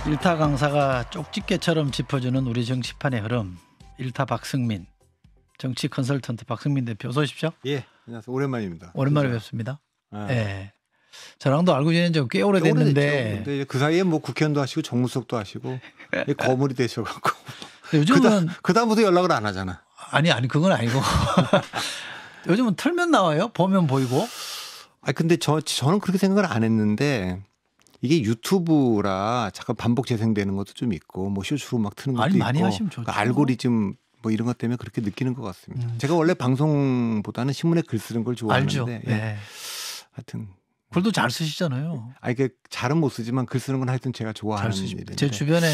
일타 강사가 쪽집게처럼 짚어주는 우리 정치판의 흐름. 일타 박승민 정치 컨설턴트 박승민 대표 어서 오십시오. 예, 안녕하세요. 오랜만입니다. 오랜만에 그죠? 뵙습니다. 아. 예. 저랑도 알고 지낸 지 꽤 오래됐는데 근데 그 사이에 뭐 국회의원도 하시고 정무수석도 하시고 거물이 되셔갖고 요즘은 그 다음부터 연락을 안 하잖아. 아니 그건 아니고 요즘은 틀면 나와요. 보면 보이고. 아 근데 저는 그렇게 생각을 안 했는데 이게 유튜브라 잠깐 반복 재생되는 것도 좀 있고 뭐 쇼츠로 막 트는 것도 아니, 있고 많이 하시면 좋죠. 그 알고리즘 뭐 이런 것 때문에 그렇게 느끼는 것 같습니다. 제가 원래 방송보다는 신문에 글 쓰는 걸 좋아하는데 알죠. 예. 하여튼 글도 잘 쓰시잖아요. 아 이게 잘은 못 쓰지만 글 쓰는 건 하여튼 제가 좋아하는 잘 일인데 제 주변에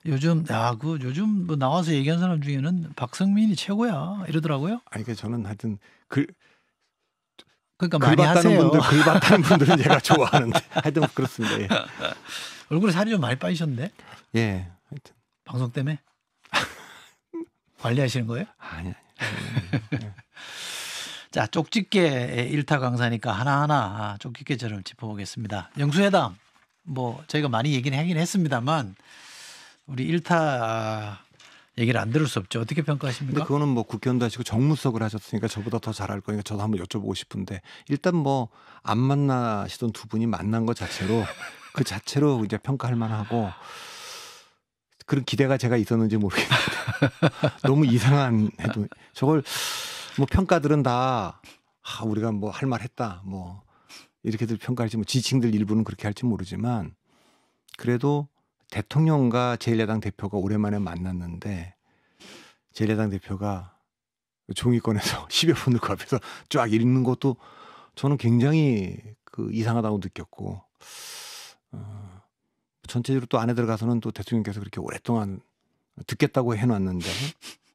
요즘 요즘 뭐 나와서 얘기한 사람 중에는 박승민이 최고야 이러더라고요. 아 이게 저는 하여튼 그러니까 글 많이 봤다는 하세요. 분들, 글 봤다는 분들은 제가 좋아하는데 하여튼 그렇습니다. 예. 얼굴에 살이 좀 많이 빠지셨는데 예, 하여튼 방송 때문에 관리하시는 거예요? 아니. 자, 쪽집게 일타 강사니까 하나하나 쪽집게처럼 짚어보겠습니다. 영수회담 뭐 저희가 많이 얘기는 하긴 했습니다만 우리 일타 얘기를 안 들을 수 없죠. 어떻게 평가하십니까? 근데 그거는 뭐 국회의원도 하시고 정무수석을 하셨으니까 저보다 더 잘 알 거니까 저도 한번 여쭤보고 싶은데 일단 뭐 안 만나시던 두 분이 만난 것 자체로 그 자체로 이제 평가할 만하고 그런 기대가 제가 있었는지 모르겠는데 너무 이상한 해도 저걸 뭐 평가들은 다 우리가 뭐 할 말 했다 뭐 이렇게들 평가할지 뭐 지칭들 일부는 그렇게 할지 모르지만 그래도 대통령과 제1야당 대표가 오랜만에 만났는데 제1야당 대표가 종이 꺼내서 10여 분을 그 앞에서 쫙 읽는 것도 저는 굉장히 그 이상하다고 느꼈고 전체적으로 또 안에 들어가서는 또 대통령께서 그렇게 오랫동안 듣겠다고 해놨는데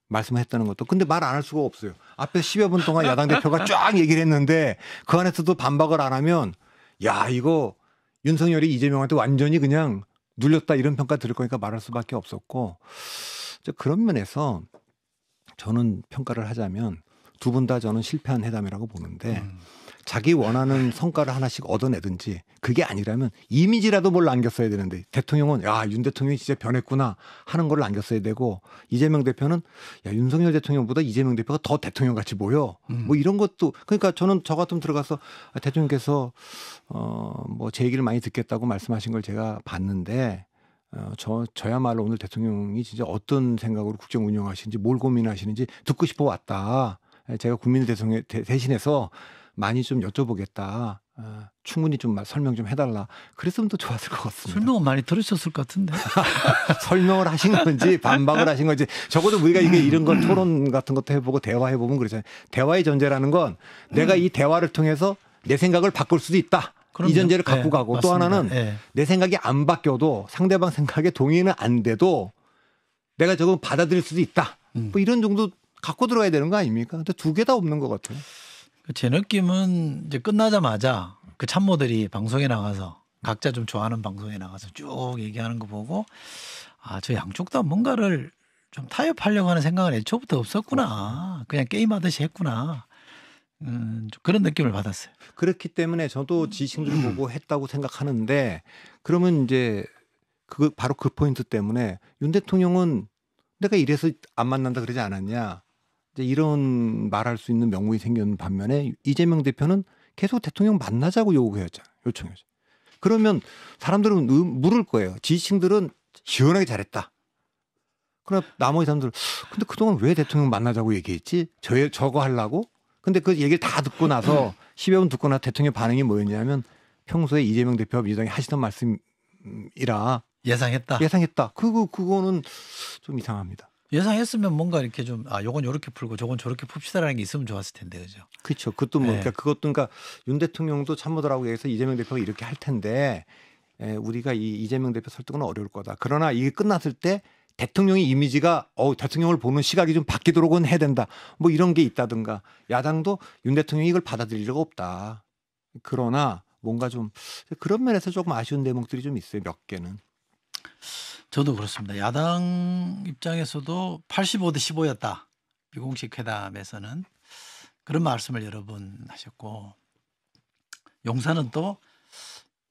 말씀했다는 것도 근데 말 안 할 수가 없어요. 앞에 10여 분 동안 야당 대표가 쫙 얘기를 했는데 그 안에서도 반박을 안 하면 야 이거 윤석열이 이재명한테 완전히 그냥 눌렸다 이런 평가 들을 거니까 말할 수밖에 없었고 그런 면에서 저는 평가를 하자면 두 분 다 저는 실패한 회담이라고 보는데 자기 원하는 성과를 하나씩 얻어내든지 그게 아니라면 이미지라도 뭘 남겼어야 되는데 대통령은 야, 윤 대통령이 진짜 변했구나 하는 걸 남겼어야 되고 이재명 대표는 야, 윤석열 대통령보다 이재명 대표가 더 대통령같이 보여. 뭐 이런 것도 그러니까 저는 저 같으면 들어가서 대통령께서 뭐 제 얘기를 많이 듣겠다고 말씀하신 걸 제가 봤는데 저야말로 오늘 대통령이 진짜 어떤 생각으로 국정 운영하시는지 뭘 고민하시는지 듣고 싶어 왔다. 제가 국민 대통령 대신해서 많이 좀 여쭤보겠다. 충분히 좀 설명 좀 해달라. 그랬으면 더 좋았을 것 같습니다. 설명은 많이 들으셨을 것 같은데. 설명을 하신 건지 반박을 하신 건지 적어도 우리가 이게 이런 건 토론 같은 것도 해보고 대화해보면 그러잖아요. 대화의 전제라는 건 내가 이 대화를 통해서 내 생각을 바꿀 수도 있다. 그럼요. 이 전제를 갖고 네, 가고 맞습니다. 또 하나는 네. 내 생각이 안 바뀌어도 상대방 생각에 동의는 안 돼도 내가 저거 받아들일 수도 있다. 뭐 이런 정도 갖고 들어가야 되는 거 아닙니까? 근데 두 개 다 없는 것 같아요. 제 느낌은 이제 끝나자마자 그 참모들이 방송에 나가서 각자 좀 좋아하는 방송에 나가서 쭉 얘기하는 거 보고 저 양쪽 다 뭔가를 좀 타협하려고 하는 생각은 애초부터 없었구나. 그냥 게임하듯이 했구나. 좀 그런 느낌을 받았어요. 그렇기 때문에 저도 지식들 보고 했다고 생각하는데 그러면 이제 바로 그 포인트 때문에 윤 대통령은 내가 이래서 안 만난다 그러지 않았냐. 이제 이런 말할 수 있는 명분이 생기는 반면에 이재명 대표는 계속 대통령 만나자고 요청했죠. 그러면 사람들은 물을 거예요. 지지층들은 시원하게 잘했다. 그러나 나머지 사람들은 근데 그동안 왜 대통령 만나자고 얘기했지? 저거 하려고? 근데 그 얘기를 다 듣고 나서 10여 분 듣고 나서 대통령 반응이 뭐였냐면 평소에 이재명 대표와 민주당이 하시던 말씀이라 예상했다. 그거는 좀 이상합니다. 예상했으면 뭔가 이렇게 좀 요건 요렇게 풀고 저건 저렇게 풉시다라는 게 있으면 좋았을 텐데 그죠? 그렇죠. 그것도 뭐 네. 그러니까 윤 대통령도 참모들하고 얘기해서 이재명 대표가 이렇게 할 텐데 우리가 이재명 대표 설득은 어려울 거다. 그러나 이게 끝났을 때 대통령의 이미지가 대통령을 보는 시각이 좀 바뀌도록은 해야 된다. 뭐 이런 게 있다든가 야당도 윤 대통령이 이걸 받아들일 리가 없다. 그러나 뭔가 좀 그런 면에서 조금 아쉬운 대목들이 좀 있어요. 몇 개는. 저도 그렇습니다. 야당 입장에서도 85대 15였다. 비공식 회담에서는 그런 말씀을 여러 번 하셨고 용산은 또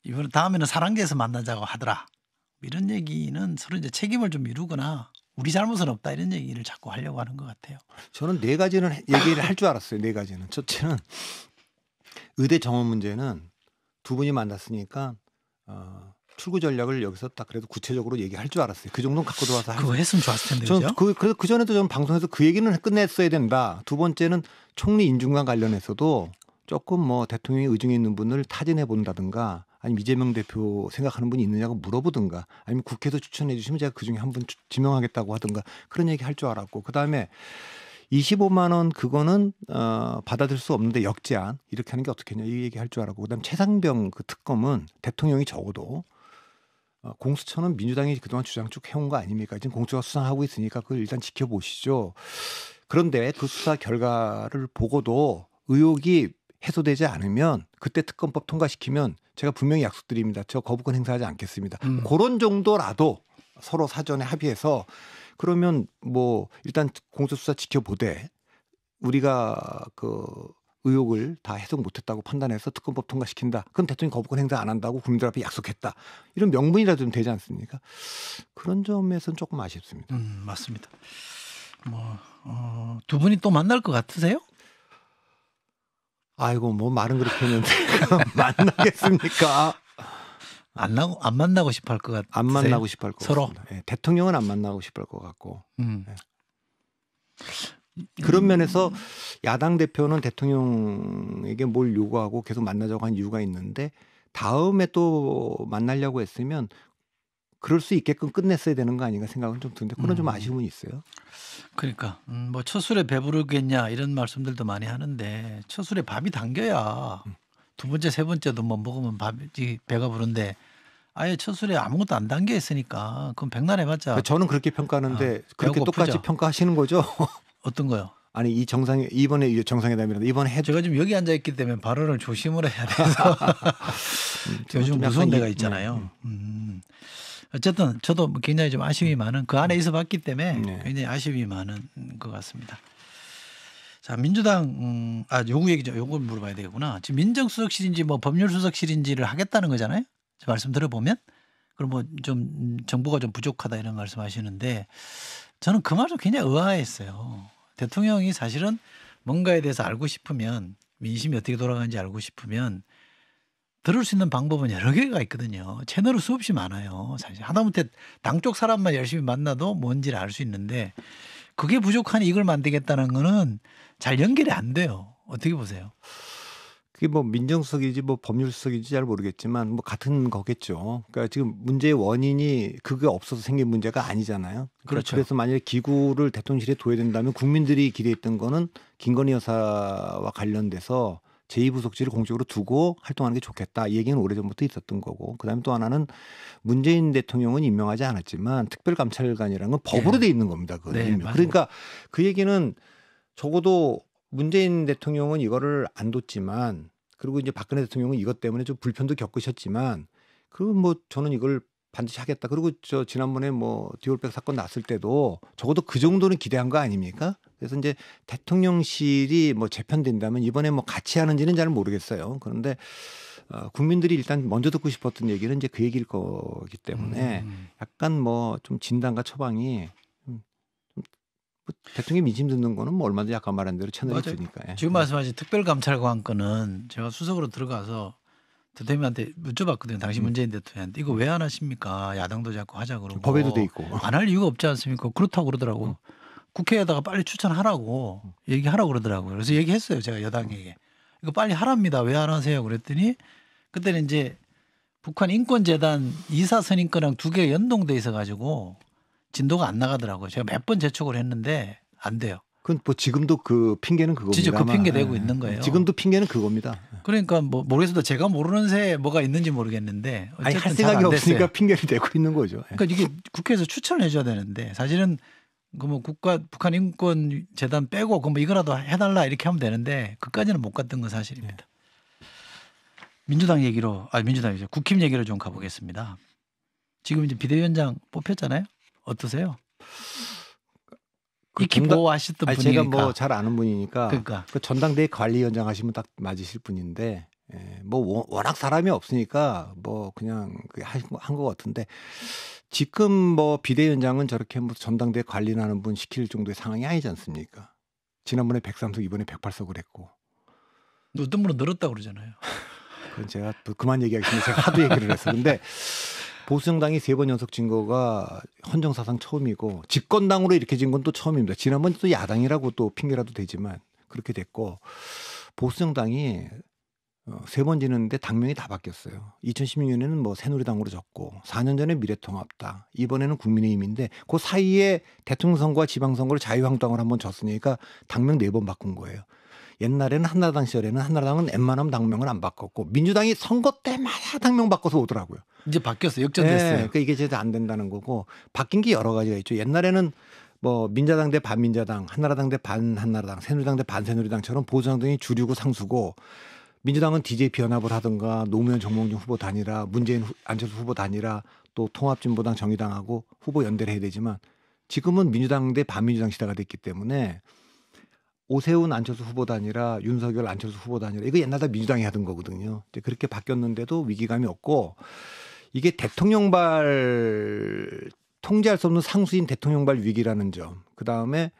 이번에 다음에는 사랑제에서 만나자고 하더라. 이런 얘기는 서로 이제 책임을 좀 미루거나 우리 잘못은 없다 이런 얘기를 자꾸 하려고 하는 것 같아요. 저는 네 가지는 얘기를 할 줄 알았어요. 네 가지는. 첫째는 의대 정원 문제는 두 분이 만났으니까 출구 전략을 여기서 딱 그래도 구체적으로 얘기할 줄 알았어요. 그 정도는 갖고 들어와서 그거 했으면 좋았을 텐데. 저는 그죠? 그 전에도 저는 방송에서 그 얘기는 끝냈어야 된다. 두 번째는 총리 인준과 관련해서도 조금 뭐 대통령이 의중에 있는 분을 타진해 본다든가 아니면 이재명 대표 생각하는 분이 있느냐고 물어보든가 아니면 국회에서 추천해 주시면 제가 그중에 한 분 지명하겠다고 하든가 그런 얘기 할 줄 알았고 그다음에 25만 원 그거는 받아들일 수 없는데 역제한 이렇게 하는 게 어떻겠냐 이 얘기 할 줄 알았고 그다음 최상병 그 특검은 대통령이 적어도 공수처는 민주당이 그동안 주장 쭉 해온 거 아닙니까? 지금 공수처가 수사하고 있으니까 그걸 일단 지켜보시죠. 그런데 그 수사 결과를 보고도 의혹이 해소되지 않으면 그때 특검법 통과시키면 제가 분명히 약속드립니다. 저 거부권 행사하지 않겠습니다. 그런 정도라도 서로 사전에 합의해서 그러면 뭐 일단 공수수사 지켜보되 우리가 그 의혹을 다 해석 못했다고 판단해서 특검법 통과시킨다. 그럼 대통령이 거부권 행사 안 한다고 국민들 앞에 약속했다. 이런 명분이라도 좀 되지 않습니까? 그런 점에서는 조금 아쉽습니다. 맞습니다. 두 분이 또 만날 것 같으세요? 아이고 뭐 말은 그렇게 했는데 만나겠습니까? 안 만나고 싶어 할 것 같으세요? 안 만나고 싶어 할 것 서로? 같습니다. 네, 대통령은 안 만나고 싶어 할 것 같고 네. 그런 면에서 야당 대표는 대통령에게 뭘 요구하고 계속 만나자고 한 이유가 있는데 다음에 또 만나려고 했으면 그럴 수 있게끔 끝냈어야 되는 거 아닌가 생각은 좀 드는데 그건 좀 아쉬움은 있어요. 그러니까 뭐 첫 술에 배부르겠냐 이런 말씀들도 많이 하는데 첫 술에 밥이 당겨야 두 번째 세 번째도 뭐 먹으면 밥이 배가 부른데 아예 첫 술에 아무것도 안 담겨 있으니까 그건 백날 해봤자 저는 그렇게 평가하는데 그렇게 똑같이 고프죠. 평가하시는 거죠? 어떤 거요? 아니 이 이번에 정상회담이라도 이번에 제가 지금 여기 앉아 있기 때문에 발언을 조심을 해야 돼서 요즘 무서운 데가 있잖아요. 어쨌든 저도 굉장히 좀 아쉬움이 많은 그 안에 있어 봤기 때문에 굉장히 아쉬움이 많은 것 같습니다. 자 민주당 요구 얘기죠. 요걸 물어봐야 되겠구나. 지금 민정수석실인지 뭐 법률수석실인지를 하겠다는 거잖아요. 말씀 들어보면 그럼 뭐 좀 정보가 좀 부족하다 이런 말씀하시는데 저는 그 말도 굉장히 의아했어요. 대통령이 사실은 뭔가에 대해서 알고 싶으면 민심이 어떻게 돌아가는지 알고 싶으면 들을 수 있는 방법은 여러 개가 있거든요. 채널은 수없이 많아요. 사실 하다못해 당 쪽 사람만 열심히 만나도 뭔지를 알 수 있는데 그게 부족하니 이걸 만들겠다는 거는 잘 연결이 안 돼요. 어떻게 보세요? 그게 뭐 민정수석이지 뭐 법률수석이지 잘 모르겠지만 뭐 같은 거겠죠. 그러니까 지금 문제의 원인이 그게 없어서 생긴 문제가 아니잖아요. 그렇죠. 그래서 만약에 기구를 대통령실에 둬야 된다면 국민들이 기대했던 거는 김건희 여사와 관련돼서 제2부속실을 공적으로 두고 활동하는 게 좋겠다. 이 얘기는 오래전부터 있었던 거고. 그다음에 또 하나는 문재인 대통령은 임명하지 않았지만 특별감찰관이라는 건 법으로 돼 있는 겁니다. 네, 그러니까 그 얘기는 적어도 문재인 대통령은 이거를 안 뒀지만 그리고 이제 박근혜 대통령은 이것 때문에 좀 불편도 겪으셨지만 그리고 뭐 저는 이걸 반드시 하겠다. 그리고 저 지난번에 뭐 디올백 사건 났을 때도 적어도 그 정도는 기대한 거 아닙니까? 그래서 이제 대통령실이 뭐 재편된다면 이번에 뭐 같이 하는지는 잘 모르겠어요. 그런데 국민들이 일단 먼저 듣고 싶었던 얘기는 이제 그 얘기일 거기 때문에 약간 뭐 좀 진단과 처방이 대통령이 민심 듣는 거는 뭐 얼마든지 아까 말한 대로 채널이 있으니까. 예. 지금 말씀하신 특별감찰관 건은 제가 수석으로 들어가서 대통령한테 여쭤봤거든요. 당시 문재인 대통령한테 이거 왜 안 하십니까? 야당도 자꾸 하자 그러고. 법에도 돼 있고. 안 할 이유가 없지 않습니까? 그렇다고 그러더라고. 국회에다가 빨리 추천하라고 얘기하라고 그러더라고요. 그래서 얘기했어요. 제가 여당에게. 이거 빨리 하랍니다. 왜 안 하세요? 그랬더니 그때는 이제 북한 인권재단 이사 선임권랑 두 개가 연동돼 있어 가지고 진도가 안 나가더라고요. 제가 몇 번 재촉을 했는데 안 돼요. 그건 뭐 지금도 그 핑계는 그겁니다. 진짜 그 핑계 대고 있는 거예요. 지금도 핑계는 그겁니다. 그러니까 뭐 모르겠어도 제가 모르는 새 뭐가 있는지 모르겠는데 어쨌든 아니 할 생각이 없으니까 핑계를 대고 있는 거죠. 그러니까 이게 국회에서 추천을 해줘야 되는데 사실은 그 뭐 북한 인권 재단 빼고 그 뭐 이거라도 해달라 이렇게 하면 되는데 그까지는 못 갔던 건 사실입니다. 민주당 얘기로 민주당이죠. 국힘 얘기로 좀 가보겠습니다. 지금 이제 비대위원장 뽑혔잖아요. 어떠세요? 익히 보호하셨던 분이니까. 제가 뭐 잘 아는 분이니까 그러니까 그 전당대회 관리위원장 하시면 딱 맞으실 분인데 예, 뭐 워낙 사람이 없으니까 뭐 그냥 한 것 같은데 지금 뭐 비대위원장은 저렇게 뭐 전당대 관리하는 분 시킬 정도의 상황이 아니지 않습니까? 지난번에 103석 이번에 108석을 했고. 어떤 분은 늘었다고 그러잖아요. 그건 제가 또 그만 얘기하겠습니다. 제가 하도 얘기를 해서. 근데 보수정당이 3번 연속 진 거가 헌정사상 처음이고 집권당으로 이렇게 진 건 또 처음입니다. 지난번 또 야당이라고 또 핑계라도 되지만 그렇게 됐고 보수정당이 3번 지는데 당명이 다 바뀌었어요. 2016년에는 뭐 새누리당으로 졌고 4년 전에 미래통합당, 이번에는 국민의힘인데 그 사이에 대통령 선거와 지방선거를 자유한국당으로 한번 졌으니까 당명 4번 바꾼 거예요. 옛날에는 한나라당 시절에는 한나라당은 웬만하면 당명을 안 바꿨고 민주당이 선거 때마다 당명 바꿔서 오더라고요. 이제 바뀌었어요. 역전됐어요. 네, 그러니까 이게 제대로 안 된다는 거고 바뀐 게 여러 가지가 있죠. 옛날에는 뭐 민자당 대 반민자당, 한나라당 대 반한나라당, 새누리당 대 반새누리당처럼 보수정당이 주류고 상수고 민주당은 DJ 비연합을 하든가 노무현 정몽준 후보 단일화, 문재인 안철수 후보 단일화, 또 통합진보당 정의당하고 후보 연대를 해야 되지만 지금은 민주당 대 반민주당 시대가 됐기 때문에 오세훈 안철수 후보 단일화, 윤석열 안철수 후보 단일화 이거 옛날에 민주당이 하던 거거든요. 이제 그렇게 바뀌었는데도 위기감이 없고 이게 대통령발 통제할 수 없는 상수인 대통령발 위기라는 점. 그다음에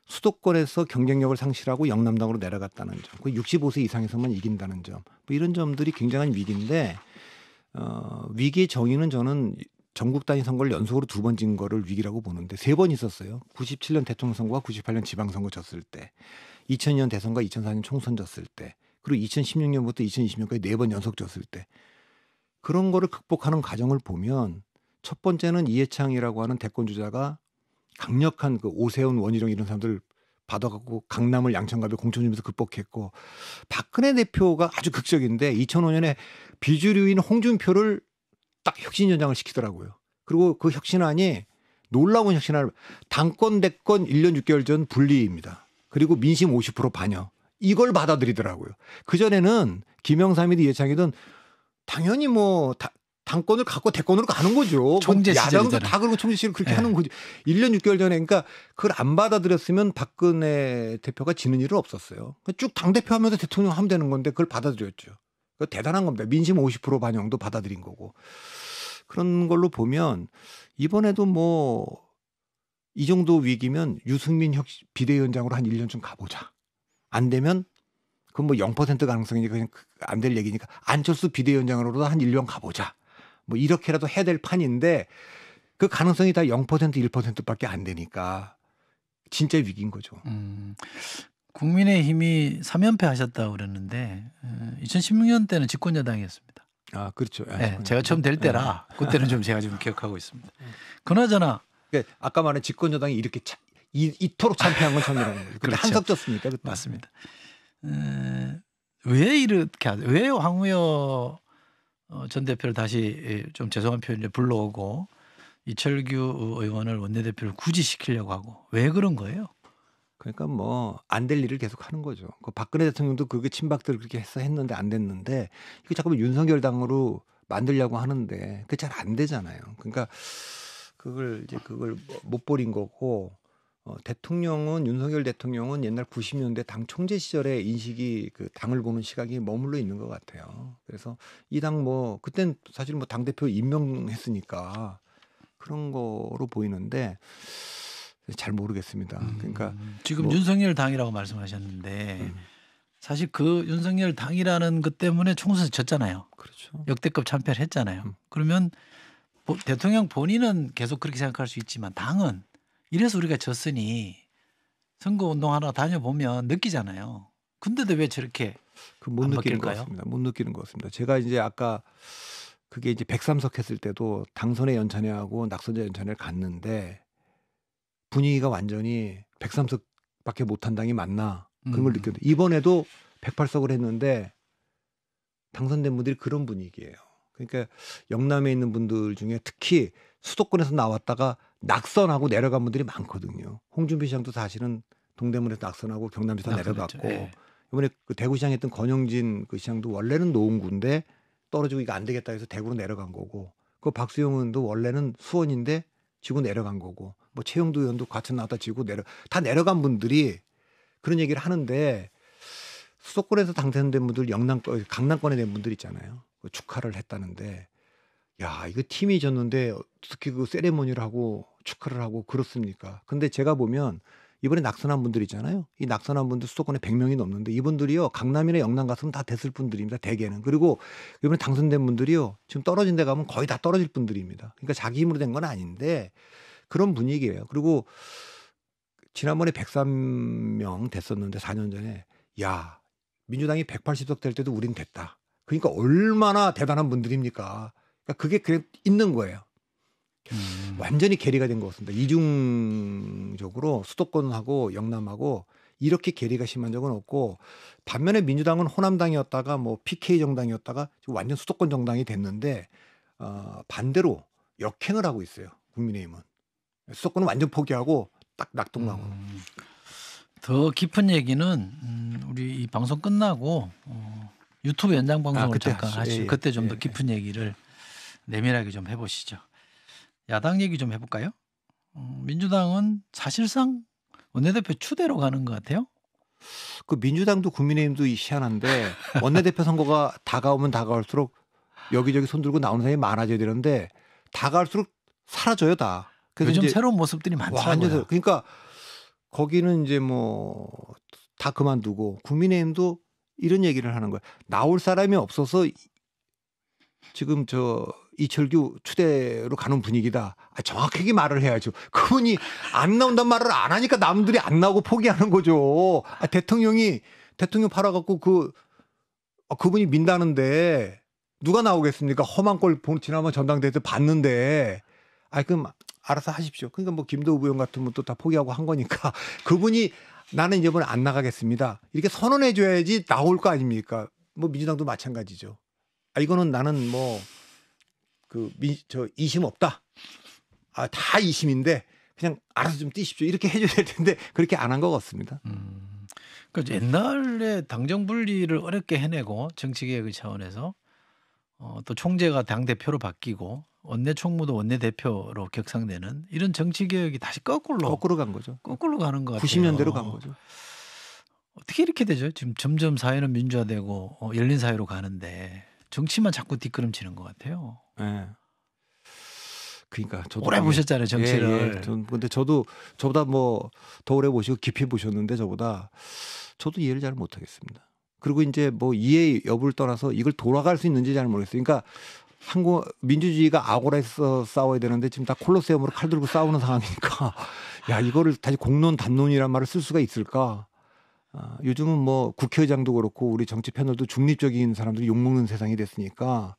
수도권에서 경쟁력을 상실하고 영남당으로 내려갔다는 점. 그 65세 이상에서만 이긴다는 점. 뭐 이런 점들이 굉장한 위기인데 위기의 정의는 저는 전국 단위 선거를 연속으로 2번 진 거를 위기라고 보는데 3번 있었어요. 97년 대통령 선거와 98년 지방선거 졌을 때, 2002년 대선과 2004년 총선 졌을 때, 그리고 2016년부터 2020년까지 4번 연속 졌을 때 그런 거를 극복하는 과정을 보면 첫 번째는 이해창이라고 하는 대권 주자가 강력한 그 오세훈, 원희룡 이런 사람들 받아갖고 강남을 양천갑에 공천주면서 극복했고 박근혜 대표가 아주 극적인데 2005년에 비주류인 홍준표를 딱 혁신위원장을 시키더라고요. 그리고 그 혁신안이 놀라운 혁신안을 당권 대권 1년 6개월 전 분리입니다. 그리고 민심 50% 반영. 이걸 받아들이더라고요. 그전에는 김영삼이든 이해창이든 당연히 뭐 당권을 갖고 대권으로 가는 거죠. 총재 야당도 시절이잖아요. 다 그러고 총재 시절 그렇게 네. 하는 거죠. 1년 6개월 전에 그러니까 그걸 안 받아들였으면 박근혜 대표가 지는 일은 없었어요. 쭉 당대표 하면서 대통령 하면 되는 건데 그걸 받아들였죠. 그거 대단한 겁니다. 민심 50% 반영도 받아들인 거고. 그런 걸로 보면 이번에도 뭐 이 정도 위기면 유승민 비대위원장으로 한 1년쯤 가보자. 안 되면 그건 뭐 0% 가능성이니까 그냥 안 될 얘기니까 안철수 비대위원장으로도 한 1년 가보자. 뭐 이렇게라도 해야 될 판인데 그 가능성이 다 0% 1%밖에 안 되니까 진짜 위기인 거죠. 국민의힘이 3연패 하셨다고 그랬는데 2016년 때는 집권 여당이었습니다. 아 그렇죠. 네, 제가 처음 될 때라 그때는 좀 제가 좀 기억하고 있습니다. 그나저나 그러니까 아까 말한 집권 여당이 이렇게 이토록 참패한 건 처음이라는 거예요. 그때 그렇죠. 한석 졌으니까 그때. 맞습니다. 왜 이렇게 왜 황우여 전 대표를 다시 좀 죄송한 표현을 불러오고 이철규 의원을 원내대표를 굳이 시키려고 하고 왜 그런 거예요? 그러니까 뭐 안 될 일을 계속 하는 거죠. 그 박근혜 대통령도 그게 친박들 그렇게 했는데 안 됐는데 이거 자꾸만 윤석열 당으로 만들려고 하는데 그게 잘 안 되잖아요. 그러니까 그걸 못 버린 거고 대통령은 윤석열 대통령은 옛날 90년대 당 총재 시절의 인식이 그 당을 보는 시각이 머물러 있는 것 같아요. 그래서 이 당 뭐 그땐 사실 뭐 당 대표 임명했으니까 그런 거로 보이는데 잘 모르겠습니다. 그러니까 지금 뭐, 윤석열 당이라고 말씀하셨는데 사실 그 윤석열 당이라는 것 때문에 총선에서 졌잖아요. 그렇죠. 역대급 참패를 했잖아요. 그러면 대통령 본인은 계속 그렇게 생각할 수 있지만 당은 이래서 우리가 졌으니 선거운동 하나 다녀보면 느끼잖아요. 근데도 왜 저렇게 못 안 느끼는 것 바뀔까요? 같습니다. 못 느끼는 것 같습니다. 제가 이제 아까 그게 이제 103석 했을 때도 당선의 연찬회하고 낙선자 연찬회를 갔는데 분위기가 완전히 103석밖에 못한 당이 맞나 그런 걸 느꼈는데 이번에도 108석을 했는데 당선된 분들이 그런 분위기예요. 그러니까 영남에 있는 분들 중에 특히 수도권에서 나왔다가 낙선하고 내려간 분들이 많거든요. 홍준표 시장도 사실은 동대문에서 낙선하고 경남에서 내려갔고 네. 이번에 그 대구시장 했던 권영진 그 시장도 원래는 노원구인데 떨어지고 이거 안 되겠다 해서 대구로 내려간 거고 그 박수영 의원도 원래는 수원인데 지고 내려간 거고 뭐 최영두 의원도 과천 나왔다 지고 다 내려간 분들이 그런 얘기를 하는데 수도권에서 당선된 분들 영남권, 강남권에 된 분들 있잖아요. 축하를 했다는데, 야 이거 팀이 졌는데 어떻게 그 세레모니를 하고 축하를 하고 그렇습니까? 근데 제가 보면 이번에 낙선한 분들 있잖아요. 이 낙선한 분들 수도권에 100명이 넘는데 이분들이요 강남이나 영남 갔으면 다 됐을 분들입니다. 대개는. 그리고 이번에 당선된 분들이요 지금 떨어진 데 가면 거의 다 떨어질 분들입니다. 그러니까 자기 힘으로 된 건 아닌데 그런 분위기예요. 그리고 지난번에 103명 됐었는데 4년 전에 야 민주당이 180석 될 때도 우린 됐다. 그러니까 얼마나 대단한 분들입니까? 그러니까 그게 그냥 있는 거예요. 완전히 괴리가 된 것 같습니다. 이중적으로 수도권하고 영남하고 이렇게 괴리가 심한 적은 없고 반면에 민주당은 호남당이었다가 뭐 PK 정당이었다가 지금 완전 수도권 정당이 됐는데 반대로 역행을 하고 있어요. 국민의힘은 수도권은 완전 포기하고 딱 낙동강으로. 더 깊은 얘기는 우리 이 방송 끝나고 유튜브 연장 방송을 잠깐 하시죠. 그때 좀 더 깊은 얘기를 내밀하게 좀 해보시죠. 야당 얘기 좀 해볼까요? 민주당은 사실상 원내대표 추대로 가는 것 같아요. 그 민주당도 국민의힘도 희한한데 원내대표 선거가 다가오면 다가올수록 여기저기 손들고 나오는 사람이 많아져야 되는데 다가올수록 사라져요 다. 그래서 요즘 새로운 모습들이 많더라고요. 그러니까 거기는 이제 뭐 다 그만두고 국민의힘도 이런 얘기를 하는 거야. 나올 사람이 없어서 지금 이철규 추대로 가는 분위기다. 정확하게 말을 해야죠. 그분이 안 나온단 말을 안 하니까 남들이 안 나오고 포기하는 거죠. 대통령 팔아갖고 그분이 민다는데 누가 나오겠습니까? 험한 꼴 지난번 전당대회 때 봤는데. 그럼 알아서 하십시오. 그러니까 뭐 김도우 의원 같은 분도 다 포기하고 한 거니까 그분이 나는 이번에 안 나가겠습니다. 이렇게 선언해 줘야지 나올 거 아닙니까? 뭐 민주당도 마찬가지죠. 이거는 나는 뭐 이심 없다. 다 이심인데 그냥 알아서 좀 뛰십시오. 이렇게 해줘야 될 텐데 그렇게 안 한 것 같습니다. 그러니까 옛날에 당정 분리를 어렵게 해내고 정치개혁의 차원에서 또 총재가 당 대표로 바뀌고 원내 총무도 원내 대표로 격상되는 이런 정치 개혁이 다시 거꾸로 간 거죠. 거꾸로 가는 것 같아요. 90년대로 간 거죠. 어떻게 이렇게 되죠? 지금 점점 사회는 민주화되고 열린 사회로 가는데 정치만 자꾸 뒷걸음치는 것 같아요. 네. 그러니까 저도 오래 보셨잖아요 정치를. 근데 저도 저보다 뭐 더 오래 보시고 깊이 보셨는데 저도 이해를 잘 못하겠습니다. 그리고 이제 뭐 이해 여부를 떠나서 이걸 돌아갈 수 있는지 잘 모르겠어요. 그러니까 한국 민주주의가 아고라에서 싸워야 되는데 지금 다 콜로세움으로 칼 들고 싸우는 상황이니까 야 이거를 다시 공론 담론이란 말을 쓸 수가 있을까? 요즘은 뭐 국회의장도 그렇고 우리 정치 패널도 중립적인 사람들이 욕먹는 세상이 됐으니까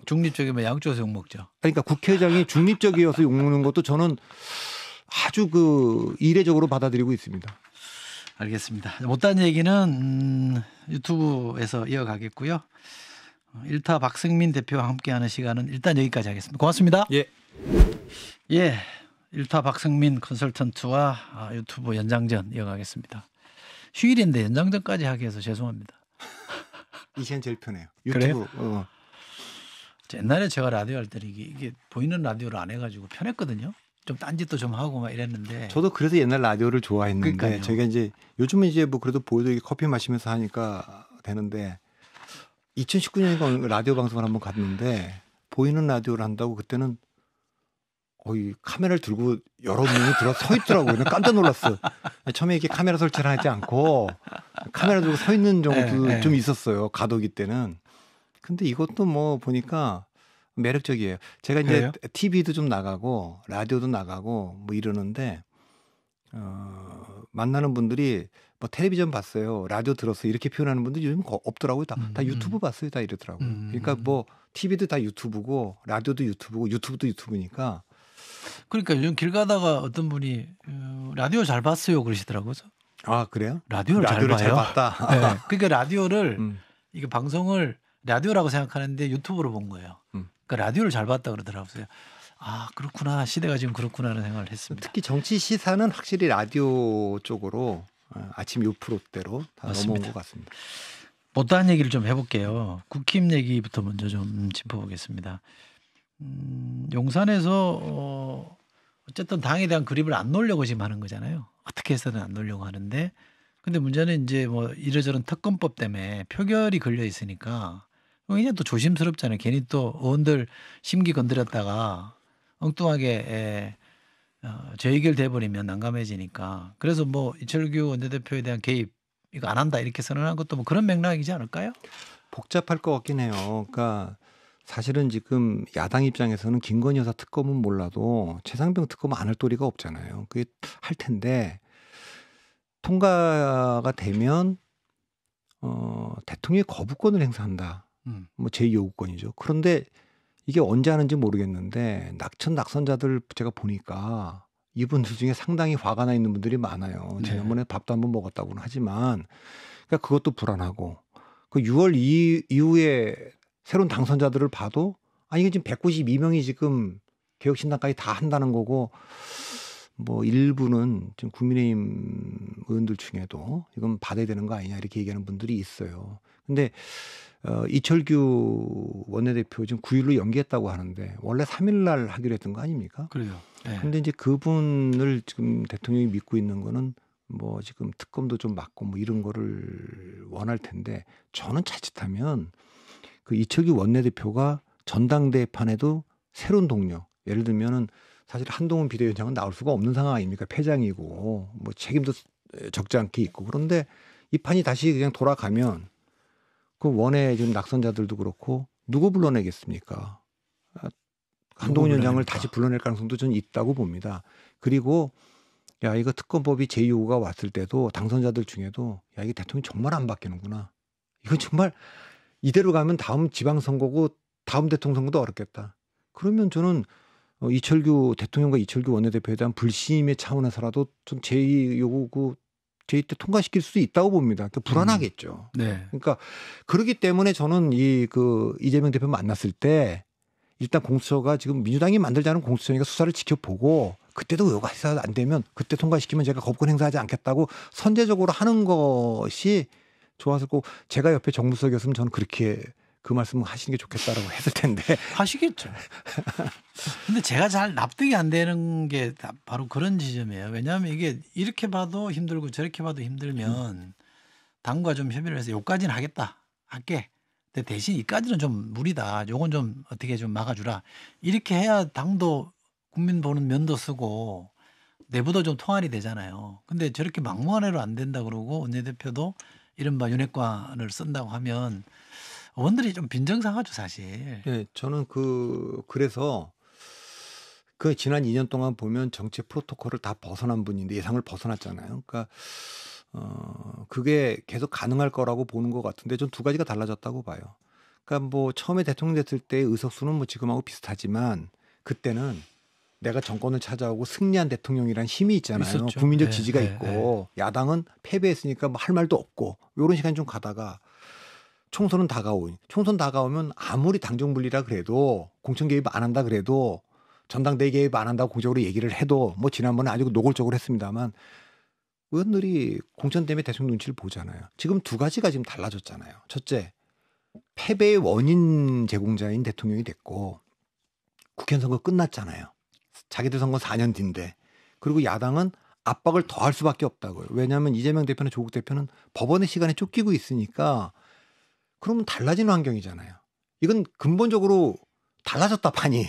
중립적이면 양쪽에서 욕먹죠. 그러니까 국회의장이 중립적이어서 욕먹는 것도 저는 아주 이례적으로 받아들이고 있습니다. 알겠습니다. 못한 얘기는 유튜브에서 이어가겠고요. 일타 박승민 대표와 함께하는 시간은 일단 여기까지 하겠습니다. 고맙습니다. 예, 일타 박승민 컨설턴트와 유튜브 연장전 이어가겠습니다. 휴일인데 연장전까지 하게 해서 죄송합니다. 이 시간 제일 편해요. 유튜브. 그래요? 옛날에 제가 라디오 할 때 이게 보이는 라디오를 안 해가지고 편했거든요. 좀 딴짓도 좀 하고 막 이랬는데. 저도 그래서 옛날 라디오를 좋아했는데 그러니까요. 저희가 이제 요즘은 이제 뭐 그래도 보여드리기 커피 마시면서 하니까 되는데 2019년인가 라디오 방송을 한번 갔는데 보이는 라디오를 한다고 그때는 거의 카메라를 들고 여러 명이 서 있더라고요. 깜짝 놀랐어요. 처음에 이렇게 카메라 설치를 하지 않고 카메라 들고 서 있는 정도 좀 있었어요. 가도기 때는. 근데 이것도 뭐 보니까 매력적이에요. 제가 이제 그래요? TV도 좀 나가고 라디오도 나가고 뭐 이러는데 만나는 분들이 뭐 텔레비전 봤어요. 라디오 들었어요. 이렇게 표현하는 분들이 요즘 없더라고요. 다 유튜브 봤어요. 다 이러더라고요. 그러니까 뭐 TV도 다 유튜브고 라디오도 유튜브고 유튜브도 유튜브니까. 그러니까 요즘 길 가다가 어떤 분이 라디오 잘 봤어요 그러시더라고요. 그래요? 라디오를 잘 봐요. 잘 봤다. 네. 그러니까 라디오를 이게 방송을 라디오라고 생각하는데 유튜브로 본 거예요. 그러니까 라디오를 잘 봤다 그러더라고요. 그렇구나. 시대가 지금 그렇구나라는 생각을 했습니다. 특히 정치 시사는 확실히 라디오 쪽으로 아침 요 프로대로 다 넘어온 것 같습니다. 못다한 얘기를 좀 해볼게요. 국힘 얘기부터 먼저 좀 짚어보겠습니다. 용산에서 어쨌든 당에 대한 그립을 안 놓으려고 지금 하는 거잖아요. 어떻게 해서든 안 놓으려고 하는데 근데 문제는 이제 뭐 이러저런 특검법 때문에 표결이 걸려 있으니까 굉장히 또 조심스럽잖아요. 괜히 또 의원들 심기 건드렸다가 엉뚱하게 재의결 돼버리면 난감해지니까. 그래서 뭐 이철규 원내대표에 대한 개입 이거 안 한다 이렇게 선언한 것도 뭐 그런 맥락이지 않을까요? 복잡할 것 같긴 해요. 그러니까 사실은 지금 야당 입장에서는 김건희 여사 특검은 몰라도 최상병 특검 안 할 도리가 없잖아요. 그게 할 텐데 통과가 되면 대통령이 거부권을 행사한다. 뭐 제2요구권이죠. 그런데 이게 언제 하는지 모르겠는데 낙천낙선자들 제가 보니까 이분들 중에 상당히 화가 나 있는 분들이 많아요. 네. 지난번에 밥도 한번 먹었다고는 하지만 그러니까 그것도 불안하고 그 6월 이후에 새로운 당선자들을 봐도 아니 이게 지금 192명이 지금 개혁신당까지 다 한다는 거고 뭐 일부는 지금 국민의힘 의원들 중에도 이건 받아야 되는 거 아니냐 이렇게 얘기하는 분들이 있어요. 근데 이철규 원내대표 지금 9일로 연기했다고 하는데 원래 3일 날 하기로 했던 거 아닙니까? 그래요. 네. 근데 이제 그분을 지금 대통령이 믿고 있는 거는 뭐 지금 특검도 좀 막고 뭐 이런 거를 원할 텐데 저는 자칫하면 그 이철규 원내대표가 전당대회판에도 새로운 동료 예를 들면은 사실 한동훈 비대위원장은 나올 수가 없는 상황 아닙니까? 패장이고 뭐 책임도 적지 않게 있고 그런데 이 판이 다시 그냥 돌아가면 그 원외 지금 낙선자들도 그렇고 누구 불러내겠습니까? 한동훈 위원장을 다시 불러낼 가능성도 저는 있다고 봅니다. 그리고 야 이거 특검법이 제2호가 왔을 때도 당선자들 중에도 야 이게 대통령이 정말 안 바뀌는구나. 이건 정말 이대로 가면 다음 지방선거고 다음 대통령 선거도 어렵겠다. 그러면 저는 이철규 대통령과 이철규 원내대표에 대한 불신임의 차원에서라도 좀 제2요구 제2 때 통과시킬 수 있다고 봅니다. 그러니까 불안하겠죠. 네. 그러니까 그렇기 때문에 저는 이재명 대표 만났을 때 일단 공수처가 지금 민주당이 만들자는 공수처니까 수사를 지켜보고 그때도 의혹 해서 안 되면 그때 통과시키면 제가 거부권 행사하지 않겠다고 선제적으로 하는 것이 좋았을 거고 제가 옆에 정무수석이었으면 저는 그렇게 그 말씀 하시는 게 좋겠다라고 했을 텐데 하시겠죠. 근데 제가 잘 납득이 안 되는 게 바로 그런 지점이에요. 왜냐하면 이게 이렇게 봐도 힘들고 저렇게 봐도 힘들면 당과 좀 협의를 해서 요까지는 하겠다. 할게. 근데 대신 이까지는 좀 무리다. 요건 좀 어떻게 좀 막아주라. 이렇게 해야 당도 국민 보는 면도 쓰고 내부도 좀 통할이 되잖아요. 근데 저렇게 막무가내로 안 된다 그러고 원내대표도 이른바 윤핵관을 쓴다고 하면 의원들이 좀 빈정상하죠 사실. 네, 저는 그래서 그 지난 2년 동안 보면 정치 프로토콜을 다 벗어난 분인데 예상을 벗어났잖아요. 그러니까 그게 계속 가능할 거라고 보는 것 같은데 전 두 가지가 달라졌다고 봐요. 그러니까 뭐 처음에 대통령 됐을 때 의석수는 뭐 지금하고 비슷하지만 그때는 내가 정권을 찾아오고 승리한 대통령이란 힘이 있잖아요. 있었죠. 국민적 네, 지지가 네, 있고 야당은 패배했으니까 뭐 할 말도 없고 이런 시간이 좀 가다가 총선 다가오면 아무리 당정분리라 그래도 공천 개입 안 한다 그래도 전당대회 개입 안 한다고 공적으로 얘기를 해도 뭐 지난번에 아주 노골적으로 했습니다만 의원들이 공천 때문에 대통령 눈치를 보잖아요. 지금 두 가지가 지금 달라졌잖아요. 첫째, 패배의 원인 제공자인 대통령이 됐고 국회 선거 끝났잖아요. 자기들 선거 4년 뒤인데 그리고 야당은 압박을 더 할 수밖에 없다고요. 왜냐하면 이재명 대표나 조국 대표는 법원의 시간에 쫓기고 있으니까 그러면 달라지는 환경이잖아요. 이건 근본적으로 달라졌다 판이.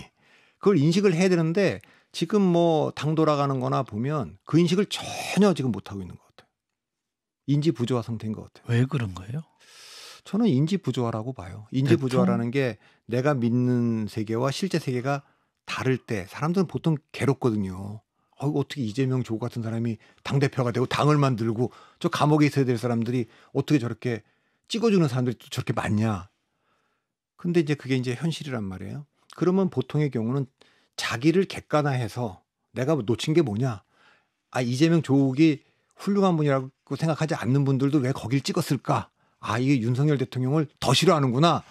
그걸 인식을 해야 되는데 지금 뭐 당 돌아가는 거나 보면 그 인식을 전혀 지금 못하고 있는 것 같아요. 인지 부조화 상태인 것 같아요. 왜 그런 거예요? 저는 인지 부조화라고 봐요. 인지 부조화라는 게 내가 믿는 세계와 실제 세계가 다를 때 사람들은 보통 괴롭거든요. 어떻게 이재명 조국 같은 사람이 당대표가 되고 당을 만들고 저 감옥에 있어야 될 사람들이 어떻게 저렇게 찍어주는 사람들이 또 저렇게 많냐. 근데 이제 그게 이제 현실이란 말이에요. 그러면 보통의 경우는 자기를 객관화해서 내가 놓친 게 뭐냐. 이재명 조국이 훌륭한 분이라고 생각하지 않는 분들도 왜 거길 찍었을까. 이게 윤석열 대통령을 더 싫어하는구나.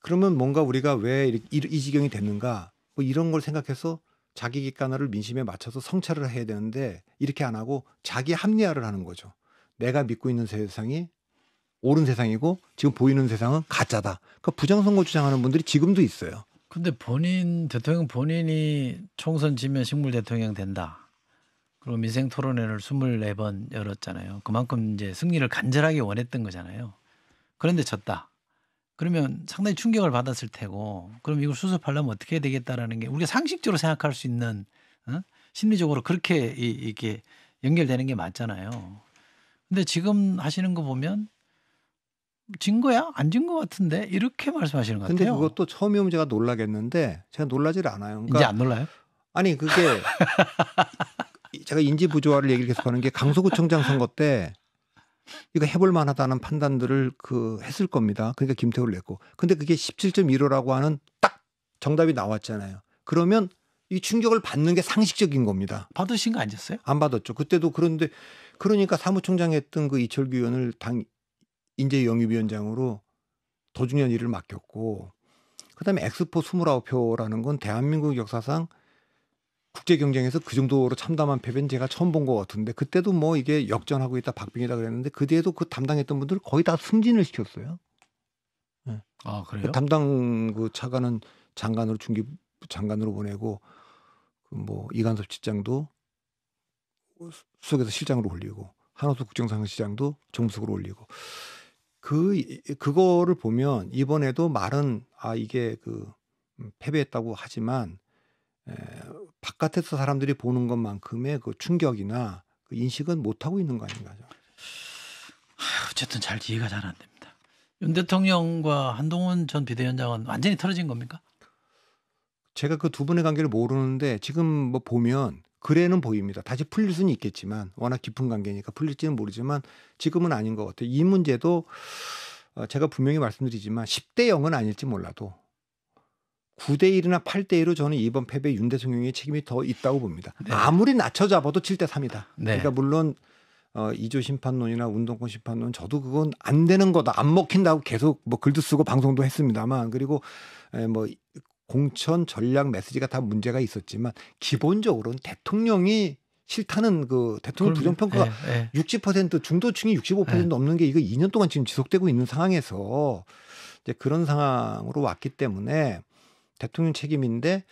그러면 뭔가 우리가 왜 이 지경이 됐는가. 뭐 이런 걸 생각해서 자기 객관화를 민심에 맞춰서 성찰을 해야 되는데 이렇게 안 하고 자기 합리화를 하는 거죠. 내가 믿고 있는 세상이 옳은 세상이고 지금 보이는 세상은 가짜다. 그러니까 부정선거 주장하는 분들이 지금도 있어요. 근데 대통령 본인이 총선 지면 식물 대통령 된다. 그리고 민생 토론회를 24번 열었잖아요. 그만큼 이제 승리를 간절하게 원했던 거잖아요. 그런데 졌다. 그러면 상당히 충격을 받았을 테고, 그럼 이걸 수습하려면 어떻게 해야 되겠다라는 게 우리가 상식적으로 생각할 수 있는, 심리적으로 그렇게 이게 연결되는 게 맞잖아요. 근데 지금 하시는 거 보면 진 거야? 안 진 거 같은데? 이렇게 말씀하시는 것 근데 같아요. 그것도 처음이면 제가 놀라겠는데 제가 놀라질 않아요. 그러니까 이제 안 놀라요? 아니 그게 제가 인지 부조화를 얘기를 계속하는 게 강서구청장 선거 때 이거 해볼 만하다는 판단들을 했을 겁니다. 그러니까 김태호를 냈고. 근데 그게 17.15라고 하는 딱 정답이 나왔잖아요. 그러면 이 충격을 받는 게 상식적인 겁니다. 받으신 거 아니었어요? 안 받았죠. 그때도 그런데 그러니까 사무총장 했던 그 이철규 의원을 당 인재영입위원장으로 더 중요한 일을 맡겼고, 그다음에 엑스포 29표라는 건 대한민국 역사상 국제 경쟁에서 그 정도로 참담한 패배는 제가 처음 본 것 같은데, 그때도 뭐 이게 역전하고 있다 박빙이다 그랬는데 그 뒤에도 그 담당했던 분들 거의 다 승진을 시켰어요. 네. 아, 그래요? 그 담당 그 차관은 장관으로 중기부 장관으로 보내고, 뭐 이간섭 지장도 수석에서 실장으로 올리고, 한호수 국정상시장도 정수석으로 올리고. 그거를 보면 이번에도 말은 이게 패배했다고 하지만 바깥에서 사람들이 보는 것만큼의 그 충격이나 그 인식은 못 하고 있는 거 아닌가요? 어쨌든 잘 이해가 잘 안 됩니다. 윤 대통령과 한동훈 전 비대위원장은 완전히 틀어진 겁니까? 제가 그 두 분의 관계를 모르는데 지금 뭐 보면 그래는 보입니다. 다시 풀릴 수는 있겠지만 워낙 깊은 관계니까 풀릴지는 모르지만 지금은 아닌 것 같아요. 이 문제도 제가 분명히 말씀드리지만 10대 0은 아닐지 몰라도 9대 1이나 8대 1로 저는 이번 패배 윤 대통령의 책임이 더 있다고 봅니다. 네. 아무리 낮춰 잡아도 7대 3이다. 네. 그러니까 물론 2조 심판론이나 운동권 심판론 저도 그건 안 되는 거다. 안 먹힌다고 계속 뭐 글도 쓰고 방송도 했습니다만, 그리고 뭐 공천 전략 메시지가 다 문제가 있었지만 기본적으로는 대통령이 싫다는 그 대통령 부정평가가 60% 중도층이 65% 넘는 게 이거 2년 동안 지금 지속되고 있는 상황에서 이제 그런 상황으로 왔기 때문에 대통령 책임인데,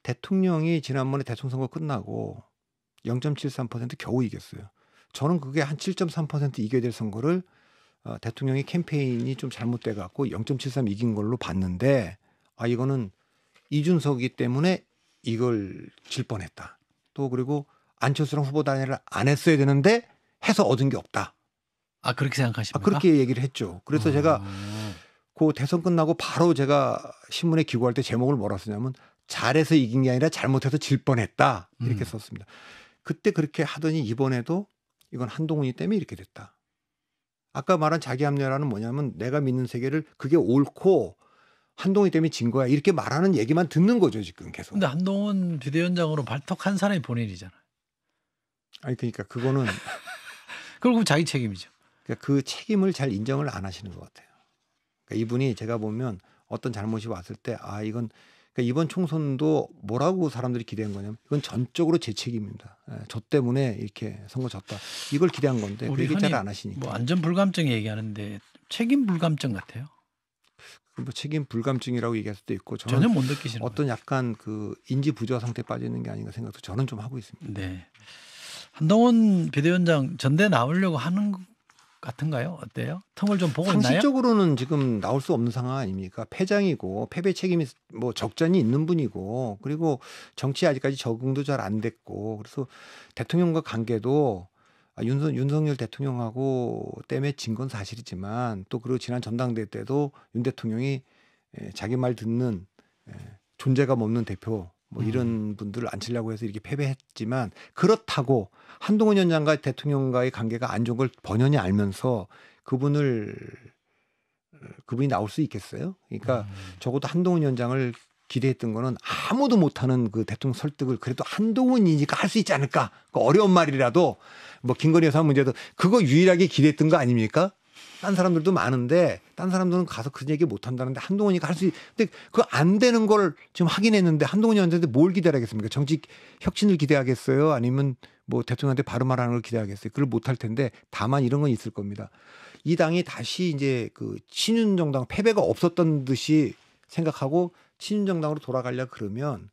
대통령이 지난번에 대통령 선거 끝나고 0.73% 겨우 이겼어요. 저는 그게 한 7.3% 이겨야 될 선거를 대통령의 캠페인이 좀 잘못돼 갖고 0.73 이긴 걸로 봤는데, 이거는 이준석이기 때문에 이걸 질 뻔했다. 또 그리고 안철수랑 후보 단일을 안 했어야 되는데 해서 얻은 게 없다. 그렇게 생각하십니까? 그렇게 얘기를 했죠. 그래서 제가 그 대선 끝나고 바로 제가 신문에 기고할 때 제목을 뭐라 쓰냐면 잘해서 이긴 게 아니라 잘못해서 질 뻔했다. 이렇게 썼습니다. 그때 그렇게 하더니 이번에도 이건 한동훈이 때문에 이렇게 됐다. 아까 말한 자기 합리화라는 뭐냐면 내가 믿는 세계를 그게 옳고 한동훈이 때문에 진 거야. 이렇게 말하는 얘기만 듣는 거죠, 지금 계속. 근데 한동훈 비대위원장으로 발탁한 사람이 본인이잖아요. 아니 그러니까 그거는 그리고 자기 책임이죠. 그러니까 그 책임을 잘 인정을 안 하시는 것 같아요. 그러니까 이분이 제가 보면 어떤 잘못이 왔을 때 이건 그러니까 이번 총선도 뭐라고 사람들이 기대한 거냐면 이건 전적으로 제 책임입니다. 저 때문에 이렇게 선거 졌다. 이걸 기대한 건데 그 얘기 잘 안 하시니까. 뭐 안전 불감증 얘기하는데 책임 불감증 같아요. 뭐 책임 불감증이라고 얘기할 수도 있고 전혀 못 느끼시는 어떤 약간 그 인지 부조화 상태에 빠져 있는 게 아닌가 생각도 저는 좀 하고 있습니다. 네. 한동훈 비대위원장 전대 나오려고 하는 것 같은가요? 어때요? 틈을 좀 보고 있나요? 상식적으로는 지금 나올 수 없는 상황 아닙니까? 패장이고 패배 책임이 뭐 적잖이 있는 분이고, 그리고 정치에 아직까지 적응도 잘 안 됐고, 그래서 대통령과 관계도 윤석열 대통령하고 때문에 진 건 사실이지만 또 그리고 지난 전당대회 때도 윤 대통령이 자기 말 듣는 존재감 없는 대표 뭐 이런 분들을 앉히려고 해서 이렇게 패배했지만, 그렇다고 한동훈 위원장과 대통령과의 관계가 안 좋은 걸 번연히 알면서 그분이 나올 수 있겠어요? 그러니까 적어도 한동훈 위원장을 기대했던 거는 아무도 못하는 그 대통령 설득을 그래도 한동훈이니까 할 수 있지 않을까? 그 어려운 말이라도 뭐 김건희 여사 문제도 그거 유일하게 기대했던 거 아닙니까? 딴 사람들도 많은데 딴 사람들은 가서 그 얘기 못 한다는데 한동훈이가 할 수 근데 그거 안 되는 걸 지금 확인했는데 한동훈이한테 뭘 기대하겠습니까? 정치 혁신을 기대하겠어요? 아니면 뭐 대통령한테 바로 말하는 걸 기대하겠어요? 그걸 못 할 텐데 다만 이런 건 있을 겁니다. 이 당이 다시 이제 그 친윤정당 패배가 없었던 듯이 생각하고 친윤정당으로 돌아가려 그러면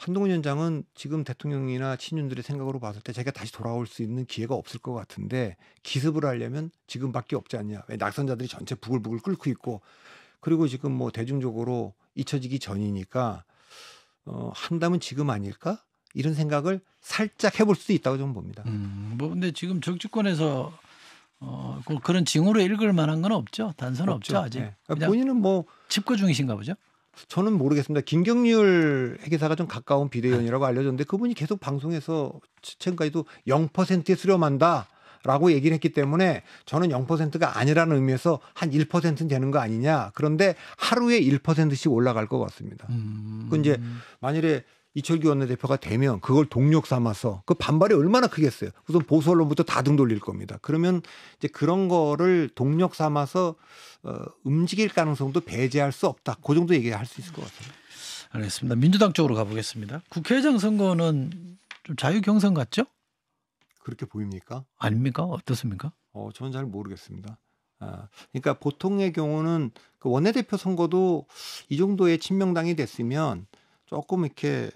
한동훈 위원장은 지금 대통령이나 친윤들의 생각으로 봤을 때 자기가 다시 돌아올 수 있는 기회가 없을 것 같은데 기습을 하려면 지금밖에 없지 않냐. 왜 낙선자들이 전체 부글부글 끓고 있고 그리고 지금 뭐 대중적으로 잊혀지기 전이니까 한다면 지금 아닐까? 이런 생각을 살짝 해볼 수도 있다고 저는 봅니다. 뭐 근데 지금 정치권에서 그런 징후로 읽을 만한 건 없죠. 단서는 없죠 아직. 네. 본인은 뭐 칩거 중이신가 보죠. 저는 모르겠습니다. 김경률 회계사가 좀 가까운 비대위원이라고 알려졌는데 그분이 계속 방송에서 최근까지도 0%에 수렴한다라고 얘기를 했기 때문에 저는 0%가 아니라는 의미에서 한 1%는 되는 거 아니냐. 그런데 하루에 1%씩 올라갈 것 같습니다. 그 이제 만일에 이철규 원내대표가 되면 그걸 동력 삼아서 그 반발이 얼마나 크겠어요. 우선 보수 언론부터 다 등 돌릴 겁니다. 그러면 이제 그런 거를 동력 삼아서 움직일 가능성도 배제할 수 없다. 그 정도 얘기할 수 있을 것 같아요. 알겠습니다. 민주당 쪽으로 가보겠습니다. 국회의장 선거는 좀 자유 경선 같죠? 그렇게 보입니까? 아닙니까? 어떻습니까? 저는 잘 모르겠습니다. 그러니까 보통의 경우는 그 원내대표 선거도 이 정도의 친명당이 됐으면 조금 이렇게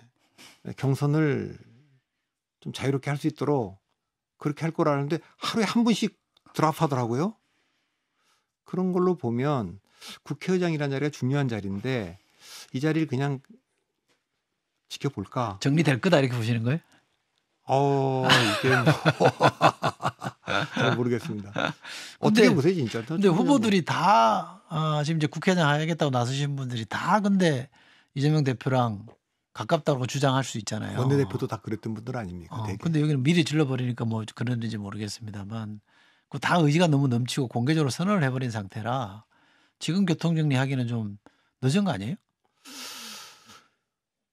경선을 좀 자유롭게 할 수 있도록 그렇게 할 거라는데 하루에 한 분씩 드랍하더라고요. 그런 걸로 보면 국회의장이라는 자리가 중요한 자리인데 이 자리를 그냥 지켜볼까? 정리될 거다 이렇게 보시는 거예요? 이게 잘 모르겠습니다. 어떻게 보세요, 진짜? 근데 후보들이 다 지금 이제 국회의장 하겠다고 나서신 분들이 다 근데 이재명 대표랑 가깝다고 주장할 수 있잖아요. 원내대표도 다 그랬던 분들 아닙니까? 근데 여기는 미리 질러버리니까 뭐 그런지 모르겠습니다만 그 다 의지가 너무 넘치고 공개적으로 선언을 해버린 상태라 지금 교통정리하기는 좀 늦은 거 아니에요?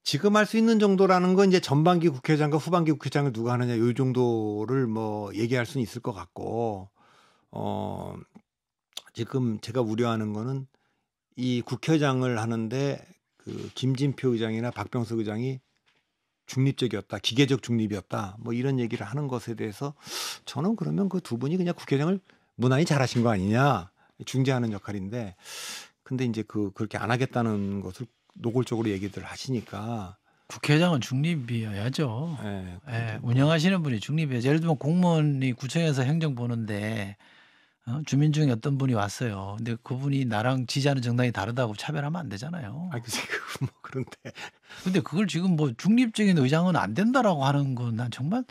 지금 할 수 있는 정도라는 건 이제 전반기 국회의장과 후반기 국회의장을 누가 하느냐 이 정도를 뭐 얘기할 수는 있을 것 같고 지금 제가 우려하는 거는 이 국회의장을 하는데 그 김진표 의장이나 박병석 의장이 중립적이었다, 기계적 중립이었다, 뭐 이런 얘기를 하는 것에 대해서 저는 그러면 그 두 분이 그냥 국회의장을 무난히 잘하신 거 아니냐, 중재하는 역할인데, 근데 이제 그렇게 안 하겠다는 것을 노골적으로 얘기들 하시니까 국회의장은 중립이어야죠. 운영하시는 분이 중립이어야죠. 예를 들면 공무원이 구청에서 행정 보는데 주민 중에 어떤 분이 왔어요. 근데 그분이 나랑 지지하는 정당이 다르다고 차별하면 안 되잖아요. 글쎄, 뭐 그런데. 근데 그걸 지금 뭐 중립적인 의장은 안 된다라고 하는 건 난 정말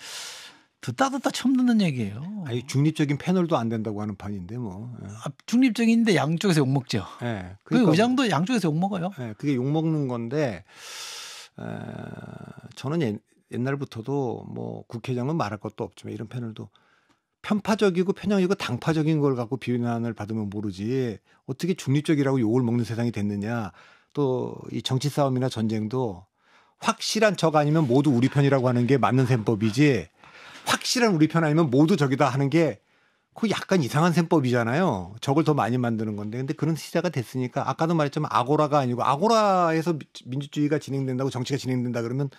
듣다 처음 듣는 얘기예요. 중립적인 패널도 안 된다고 하는 판인데 뭐. 중립적인데 양쪽에서 욕 먹죠. 그러니까, 그 의장도 양쪽에서 욕 먹어요. 그게 욕 먹는 건데 저는 옛날부터도 뭐 국회의장은 말할 것도 없지만 이런 패널도 편파적이고 편향이고 당파적인 걸 갖고 비난을 받으면 모르지 어떻게 중립적이라고 욕을 먹는 세상이 됐느냐. 또 이 정치 싸움이나 전쟁도 확실한 적 아니면 모두 우리 편이라고 하는 게 맞는 셈법이지 확실한 우리 편 아니면 모두 적이다 하는 게 그 약간 이상한 셈법이잖아요. 적을 더 많이 만드는 건데. 근데 그런 시대가 됐으니까 아까도 말했지만 아고라가 아니고 아고라에서 민주주의가 진행된다고 정치가 진행된다 그러면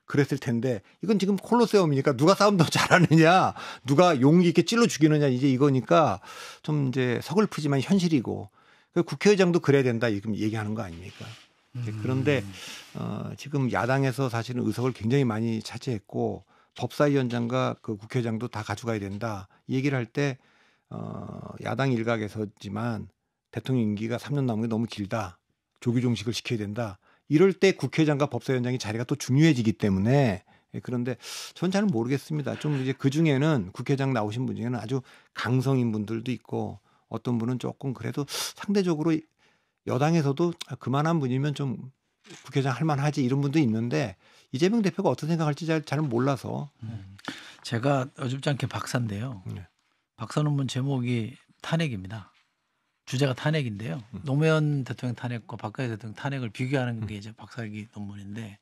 그랬을 텐데 이건 지금 콜로세움이니까 누가 싸움 더 잘하느냐 누가 용기 있게 찔러 죽이느냐 이제 이거니까 좀 이제 서글프지만 현실이고 국회의장도 그래야 된다 지금 얘기하는 거 아닙니까? 그런데 지금 야당에서 사실은 의석을 굉장히 많이 차지했고 법사위원장과 그 국회의장도 다 가져가야 된다. 이 얘기를 할 때 야당 일각에서지만 대통령 임기가 3년 남은 게 너무 길다. 조기 종식을 시켜야 된다. 이럴 때 국회의장과 법사위원장의 자리가 또 중요해지기 때문에 그런데 전 잘 모르겠습니다. 좀 이제 그 중에는 국회의장 나오신 분 중에는 아주 강성인 분들도 있고 어떤 분은 조금 그래도 상대적으로 여당에서도 그만한 분이면 좀 국회의장 할 만하지 이런 분도 있는데 이재명 대표가 어떤 생각할지 잘 몰라서. 제가 어줍지 않게 박사인데요. 박사 논문 제목이 탄핵입니다. 주제가 탄핵인데요. 노무현 대통령 탄핵과 박근혜 대통령 탄핵을 비교하는 게 이제 박사기 논문인데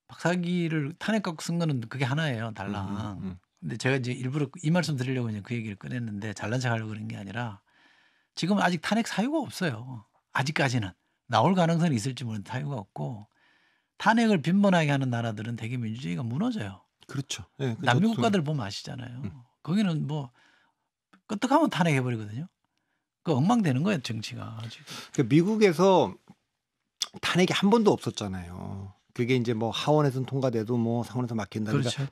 박사기를 탄핵 갖고 쓴 거는 그게 하나예요. 달랑. 근데 제가 이제 일부러 이 말씀 드리려고 이제 그 얘기를 꺼냈는데 잘난 척 하려고 그런 게 아니라 지금 아직 탄핵 사유가 없어요. 아직까지는. 나올 가능성이 있을지 모르는 사유가 없고 탄핵을 빈번하게 하는 나라들은 대개 민주주의가 무너져요. 그렇죠. 남미 국가들 보면 아시잖아요. 거기는 뭐 끄떡하면 탄핵해버리거든요. 그 엉망되는 거예요 정치가. 지금. 그러니까 미국에서 탄핵이 한 번도 없었잖아요. 그게 이제 뭐 하원에서는 통과돼도 뭐 상원에서 막힌다든가 그렇죠.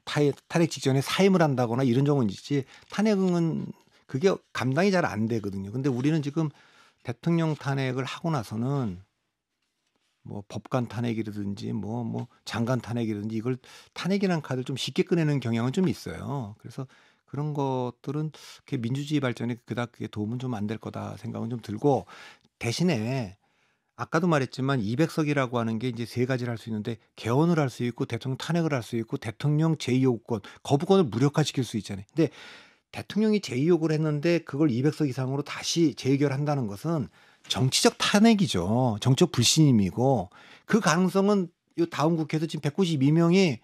탄핵 직전에 사임을 한다거나 이런 경우는 있지 탄핵은 그게 감당이 잘 안 되거든요. 근데 우리는 지금 대통령 탄핵을 하고 나서는 뭐 법관 탄핵이라든지 뭐 장관 탄핵이라든지 이걸 탄핵이라는 카드를 좀 쉽게 꺼내는 경향은 좀 있어요. 그래서 그런 것들은 그게 민주주의 발전에 그닥 그게 도움은 좀 안 될 거다 생각은 좀 들고 대신에 아까도 말했지만 200석이라고 하는 게 이제 세 가지를 할 수 있는데 개헌을 할 수 있고 대통령 탄핵을 할 수 있고 대통령 제2요구권 거부권을 무력화시킬 수 있잖아요. 근데 대통령이 제2요구를 했는데 그걸 200석 이상으로 다시 재의결한다는 것은 정치적 탄핵이죠. 정치적 불신임이고 그 가능성은 이 다음 국회에서 지금 192명이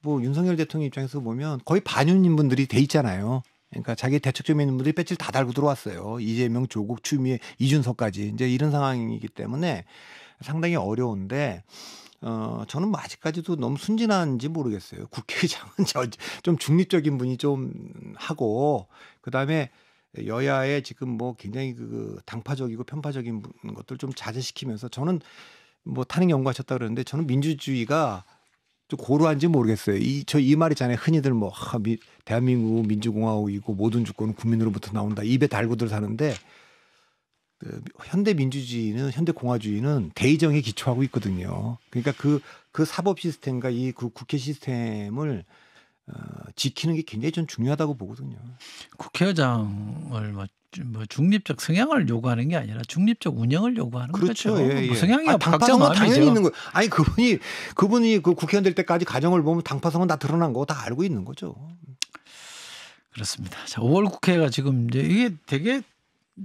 뭐 윤석열 대통령 입장에서 보면 거의 반윤인 분들이 돼 있잖아요. 그러니까 자기 대척점에 있는 분들이 배지를 다 달고 들어왔어요. 이재명, 조국, 추미애, 이준석까지 이제 이런 상황이기 때문에 상당히 어려운데 저는 뭐 아직까지도 너무 순진한지 모르겠어요. 국회의장은 좀 중립적인 분이 좀 하고 그다음에 여야의 지금 뭐 굉장히 그 당파적이고 편파적인 것들 좀 자제시키면서 저는 뭐 탄핵 연구하셨다 그러는데 저는 민주주의가 좀 고루한지 모르겠어요. 이 말 있잖아요. 흔히들 뭐 대한민국 민주공화국이고 모든 주권은 국민으로부터 나온다. 입에 달고들 사는데 현대 민주주의는 현대 공화주의는 대의정에 기초하고 있거든요. 그러니까 그 사법 시스템과 이 국회 시스템을 지키는 게 굉장히 좀 중요하다고 보거든요. 국회의장을 뭐 중립적 성향을 요구하는 게 아니라 중립적 운영을 요구하는 그렇죠. 거죠. 예, 예. 뭐 성향이야 각자 당파성은 마음이죠. 당연히 있는 거예요. 아니 그분이 그 국회의원 될 때까지 가정을 보면 당파성은 다 드러난 거 다 알고 있는 거죠. 그렇습니다. 자, 5월 국회가 지금 이제 이게 되게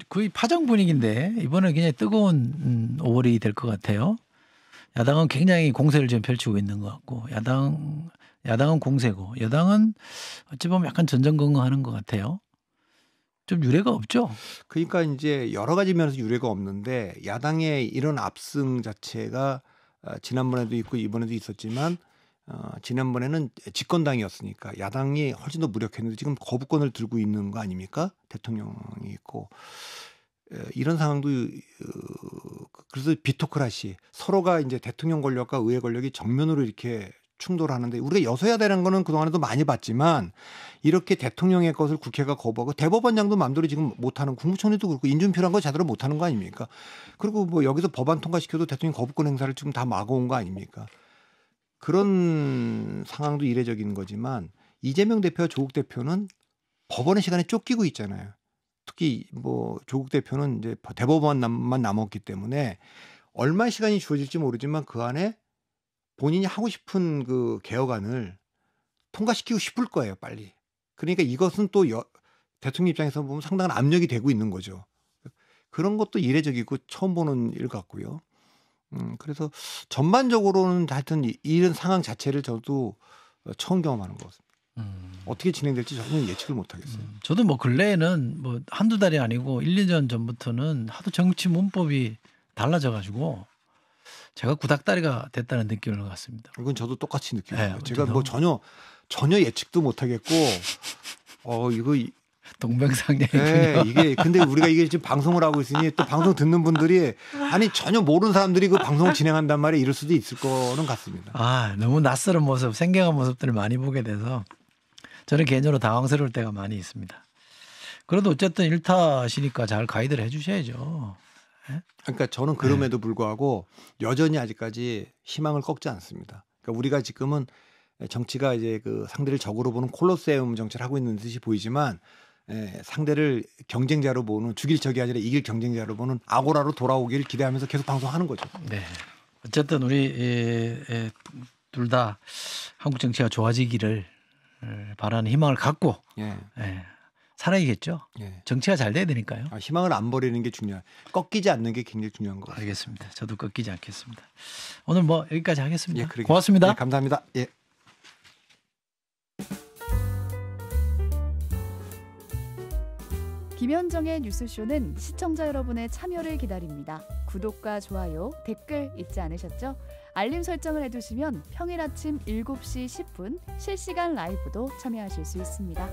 거의 파장 분위기인데 이번에 굉장히 뜨거운 5월이 될 것 같아요. 야당은 굉장히 공세를 지금 펼치고 있는 것 같고 야당은 공세고 여당은 어찌 보면 약간 전전긍긍하는 것 같아요. 좀 유례가 없죠. 그러니까 이제 여러 가지 면에서 유례가 없는데 야당의 이런 압승 자체가 지난번에도 있고 이번에도 있었지만 지난번에는 집권당이었으니까 야당이 훨씬 더 무력했는데 지금 거부권을 들고 있는 거 아닙니까? 대통령이 있고 이런 상황도 그래서 비토크라시 서로가 이제 대통령 권력과 의회 권력이 정면으로 이렇게 충돌하는데 우리가 여소야대라는 거는 그동안에도 많이 봤지만 이렇게 대통령의 것을 국회가 거부하고 대법원장도 마음대로 지금 못하는 국무총리도 그렇고 인준표란 거 제대로 못하는 거 아닙니까? 그리고 뭐 여기서 법안 통과시켜도 대통령 거부권 행사를 지금 다 막아온 거 아닙니까? 그런 상황도 이례적인 거지만 이재명 대표와 조국 대표는 법원의 시간에 쫓기고 있잖아요. 특히 뭐 조국 대표는 이제 대법원만 남았기 때문에 얼마의 시간이 주어질지 모르지만 그 안에 본인이 하고 싶은 그 개혁안을 통과시키고 싶을 거예요, 빨리. 그러니까 이것은 또 대통령 입장에서 보면 상당한 압력이 되고 있는 거죠. 그런 것도 이례적이고 처음 보는 일 같고요. 그래서 전반적으로는 하여튼 이런 상황 자체를 저도 처음 경험하는 것 같습니다. 어떻게 진행될지 저는 예측을 못 하겠어요. 저도 뭐 근래에는 뭐 한두 달이 아니고 1, 2년 전부터는 하도 정치 문법이 달라져 가지고 제가 구닥다리가 됐다는 느낌을 갖습니다. 이건 저도 똑같이 느끼고요. 네, 제가 뭐 전혀 예측도 못 하겠고 이거 동병상련이군요. 네, 이게 근데 우리가 이게 지금 방송을 하고 있으니 또 방송 듣는 분들이 아니 전혀 모르는 사람들이 그 방송을 진행한단 말이에요. 이럴 수도 있을 거는 같습니다. 너무 낯설은 모습, 생경한 모습들을 많이 보게 돼서 저는 개인적으로 당황스러울 때가 많이 있습니다. 그래도 어쨌든 일타시니까 잘 가이드를 해 주셔야죠. 네? 그러니까 저는 그럼에도 불구하고 여전히 아직까지 희망을 꺾지 않습니다. 그러니까 우리가 지금은 정치가 이제 그 상대를 적으로 보는 콜로세움 정치를 하고 있는 듯이 보이지만 상대를 경쟁자로 보는 죽일 적이 아니라 이길 경쟁자로 보는 아고라로 돌아오길 기대하면서 계속 방송하는 거죠. 네. 어쨌든 우리 둘 다 한국 정치가 좋아지기를 바라는 희망을 갖고 살아야겠죠. 정치가 잘 돼야 되니까요. 희망을 안 버리는 게 중요해요. 꺾이지 않는 게 굉장히 중요한 거 같아요. 알겠습니다. 저도 꺾이지 않겠습니다. 오늘 뭐 여기까지 하겠습니다. 그러겠습니다. 고맙습니다. 감사합니다. 김현정의 뉴스쇼는 시청자 여러분의 참여를 기다립니다. 구독과 좋아요, 댓글 잊지 않으셨죠? 알림 설정을 해두시면 평일 아침 7시 10분 실시간 라이브도 참여하실 수 있습니다.